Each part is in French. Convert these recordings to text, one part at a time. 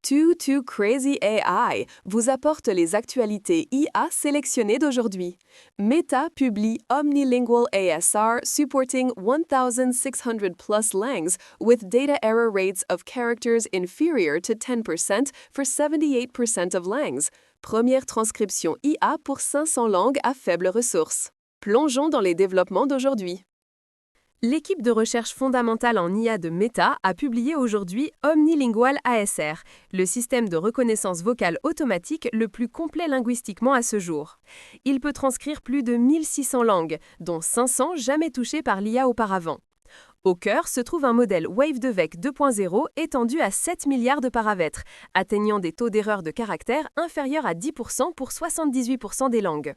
Too Crazy AI vous apporte les actualités IA sélectionnées d'aujourd'hui. Meta publie Omnilingual ASR supporting 1,600 plus langues with data error rates of characters inferior to 10% for 78% of langues. Première transcription IA pour 500 langues à faible ressource. Plongeons dans les développements d'aujourd'hui. L'équipe de recherche fondamentale en IA de Meta a publié aujourd'hui Omnilingual ASR, le système de reconnaissance vocale automatique le plus complet linguistiquement à ce jour. Il peut transcrire plus de 1600 langues, dont 500 jamais touchées par l'IA auparavant. Au cœur se trouve un modèle Wave2Vec 2.0 étendu à 7 milliards de paramètres, atteignant des taux d'erreur de caractère inférieurs à 10% pour 78% des langues.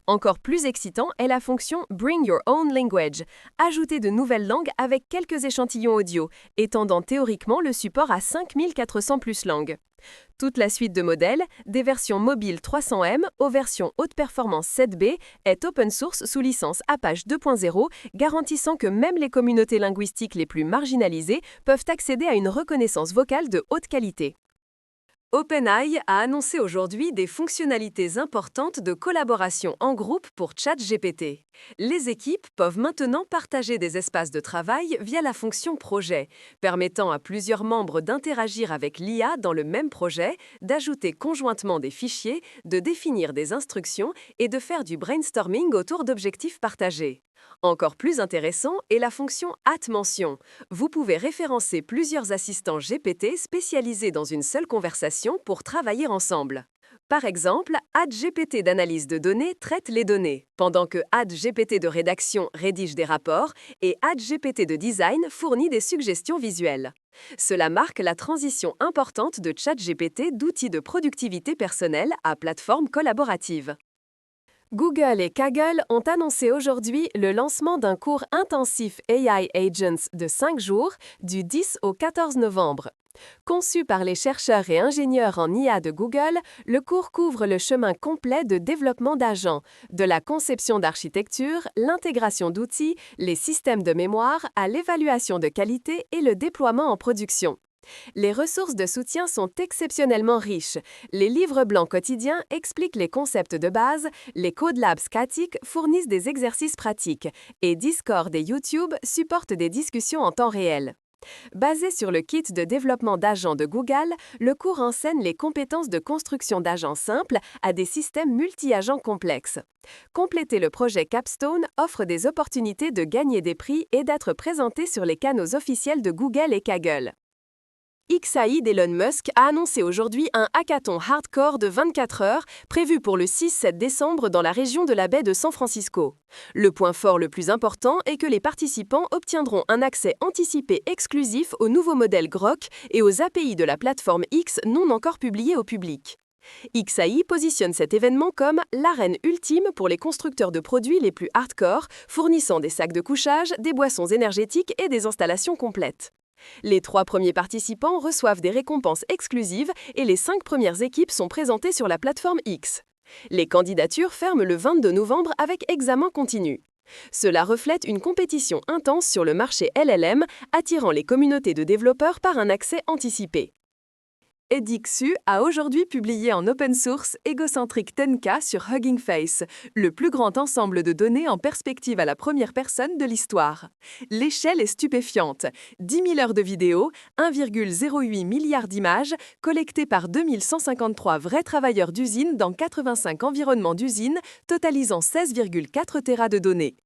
Encore plus excitant est la fonction Bring Your Own Language, ajouter de nouvelles langues avec quelques échantillons audio, étendant théoriquement le support à 5400 plus langues. Toute la suite de modèles, des versions mobiles 300M aux versions haute performance 7B, est open source sous licence Apache 2.0, garantissant que même les communautés linguistiques les plus marginalisées peuvent accéder à une reconnaissance vocale de haute qualité. OpenAI a annoncé aujourd'hui des fonctionnalités importantes de collaboration en groupe pour ChatGPT. Les équipes peuvent maintenant partager des espaces de travail via la fonction projet, permettant à plusieurs membres d'interagir avec l'IA dans le même projet, d'ajouter conjointement des fichiers, de définir des instructions et de faire du brainstorming autour d'objectifs partagés. Encore plus intéressant est la fonction @mention. Vous pouvez référencer plusieurs assistants GPT spécialisés dans une seule conversation pour travailler ensemble. Par exemple, GPT d'analyse de données traite les données, pendant que GPT de rédaction rédige des rapports et GPT de design fournit des suggestions visuelles. Cela marque la transition importante de ChatGPT d'outils de productivité personnelle à plateforme collaborative. Google et Kaggle ont annoncé aujourd'hui le lancement d'un cours intensif AI Agents de 5 jours, du 10 au 14 novembre. Conçu par les chercheurs et ingénieurs en IA de Google, le cours couvre le chemin complet de développement d'agents, de la conception d'architecture, l'intégration d'outils, les systèmes de mémoire, à l'évaluation de qualité et le déploiement en production. Les ressources de soutien sont exceptionnellement riches. Les livres blancs quotidiens expliquent les concepts de base, les Code Labs Static fournissent des exercices pratiques, et Discord et YouTube supportent des discussions en temps réel. Basé sur le kit de développement d'agents de Google, le cours enseigne les compétences de construction d'agents simples à des systèmes multi-agents complexes. Compléter le projet Capstone offre des opportunités de gagner des prix et d'être présenté sur les canaux officiels de Google et Kaggle. XAI d'Elon Musk a annoncé aujourd'hui un hackathon hardcore de 24 heures prévu pour le 6-7 décembre dans la région de la baie de San Francisco. Le point fort le plus important est que les participants obtiendront un accès anticipé exclusif au nouveau modèle Grok et aux API de la plateforme X non encore publiées au public. XAI positionne cet événement comme l'arène ultime pour les constructeurs de produits les plus hardcore, fournissant des sacs de couchage, des boissons énergétiques et des installations complètes. Les 3 premiers participants reçoivent des récompenses exclusives et les 5 premières équipes sont présentées sur la plateforme X. Les candidatures ferment le 22 novembre avec examen continu. Cela reflète une compétition intense sur le marché LLM, attirant les communautés de développeurs par un accès anticipé. Edixu a aujourd'hui publié en open source Egocentric 10K sur Hugging Face, le plus grand ensemble de données en perspective à la première personne de l'histoire. L'échelle est stupéfiante. 10 000 heures de vidéos, 1,08 milliard d'images, collectées par 2153 vrais travailleurs d'usine dans 85 environnements d'usine, totalisant 16,4 Tera de données.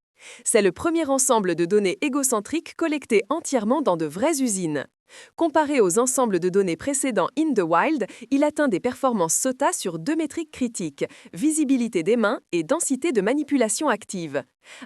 C'est le premier ensemble de données égocentriques collectées entièrement dans de vraies usines. Comparé aux ensembles de données précédents in the wild, il atteint des performances SOTA sur 2 métriques critiques, visibilité des mains et densité de manipulation active.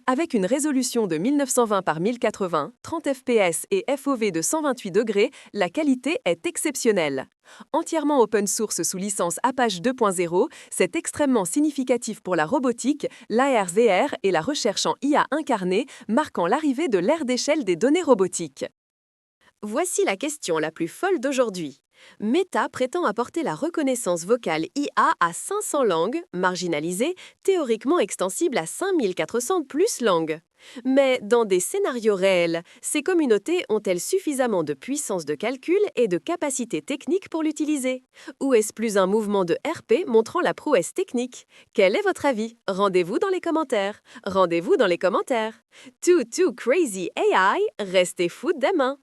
Avec une résolution de 1920 par 1080, 30 fps et FOV de 128 degrés, la qualité est exceptionnelle. Entièrement open source sous licence Apache 2.0, c'est extrêmement significatif pour la robotique, l'AR/VR et la recherche en IA incarnée, marquant l'arrivée de l'ère d'échelle des données robotiques. Voici la question la plus folle d'aujourd'hui. Meta prétend apporter la reconnaissance vocale IA à 500 langues, marginalisées, théoriquement extensibles à 5400 plus langues. Mais dans des scénarios réels, ces communautés ont-elles suffisamment de puissance de calcul et de capacité technique pour l'utiliser? Ou est-ce plus un mouvement de RP montrant la prouesse technique? Quel est votre avis? Rendez-vous dans les commentaires. Rendez-vous dans les commentaires. Too Crazy AI, restez fous demain!